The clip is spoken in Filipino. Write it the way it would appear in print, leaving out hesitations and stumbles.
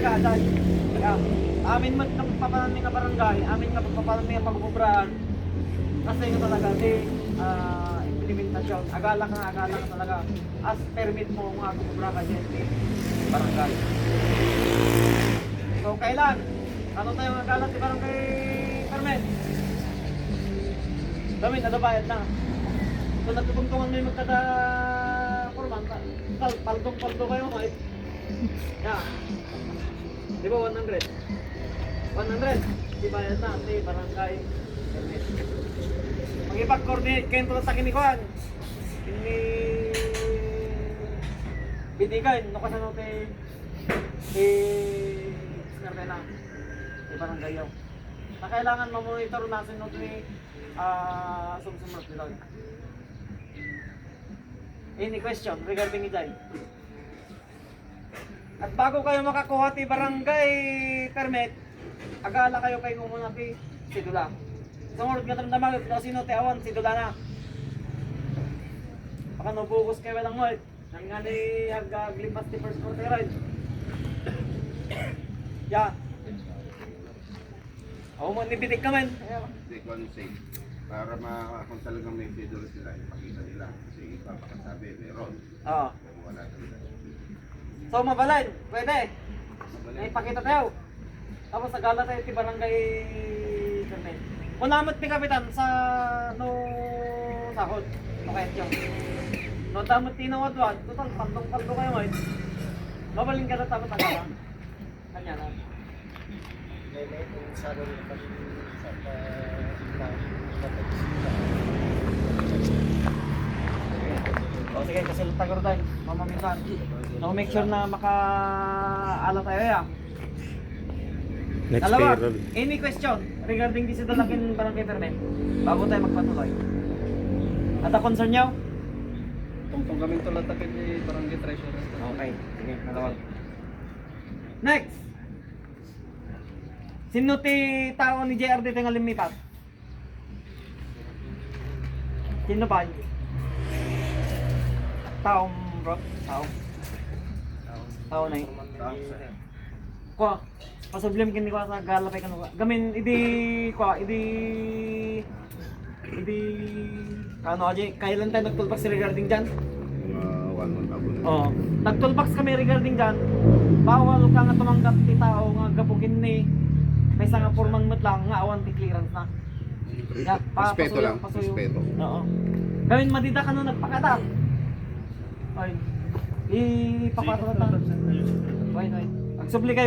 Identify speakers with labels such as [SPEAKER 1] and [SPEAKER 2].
[SPEAKER 1] Kaaday. Kaya, amin man papanan nga barangay, amin nga papanan nga pagbubraan. Kasi yung talaga, implementasyon. Agala ka talaga. As permit mo nga bubra ka dyan, barangay. So, kailan? Ano tayo ang agala di barangay permit? Damin, bayad na. So, nagtutungtungan mo yung magkata-forman. Paldong-paldo kayo, mate. Yeah. Di ba 100? 100? Di bayad na, di barangay. Mag-ipag-coordinate kayo tulad sa kinikuan. Ini bitigan, no kasano tayo sinerte na. Di barangay yaw. Na kailangan mamonitor natin no ni sumsumat nila. Any question regarding ijay? At bago kayo makakuha ti barangay permit, agala kayo kayo muna ti sidula. Sumurot nga tamdamag, sino ti awan, sidula na. Baka nabukos kayo lang mo, nang nga ni aglipas ti first quarter ride. Yeah. Ako mo, nibitig ka man.
[SPEAKER 2] Hindi ko ano say. Para kung talagang may sidula sila, ipakita nila. Kasi ipapakasabi, meron.
[SPEAKER 1] Oo.
[SPEAKER 2] Wala talaga.
[SPEAKER 1] So mabalay, pwede. Ipakita tayo. Tapos nagala tayo ti barangay permit. Unamot ni kapitan sa sahod. Maketyo. No damot tinawad-wad, total paldong-paldo kayo ngayon. Mabaling ka na tapos agala. Kanya na.
[SPEAKER 3] May sa rin
[SPEAKER 1] O sige, kasi lutagor tayo. Mamaminsan. No, make sure na maka-ala tayo ya.
[SPEAKER 4] Next
[SPEAKER 1] Dalawa,
[SPEAKER 4] payroll.
[SPEAKER 1] any question regarding this dalakin barangay permit? Bago tayo magpatuloy. At ang concern nyo?
[SPEAKER 3] Tungtong kami tulad takin ni Barangay Treasurer.
[SPEAKER 1] Okay, sige, nalawag. Next! Sino ti tao ni JR dito nga limipat? Sino ba? Taong bro? Tao na yun. Kwa, pasublim kini ko sa galapay kanu. Gamin idi ano aja kailan tayo nagtulbox regarding dyan?
[SPEAKER 2] 1 month ago na.
[SPEAKER 1] Oh, nagtulbox kami regarding dyan. Bawal ka nga tumanggap ti tao nga gapukin ni may nga porman mo't lang nga awan ti clearance na. Yeah,
[SPEAKER 2] Respeto lang, respeto.
[SPEAKER 1] Oo. Gawin madida ka nung nagpakata. Ay, ipapatulad na. Wait. Pagsubli kayo.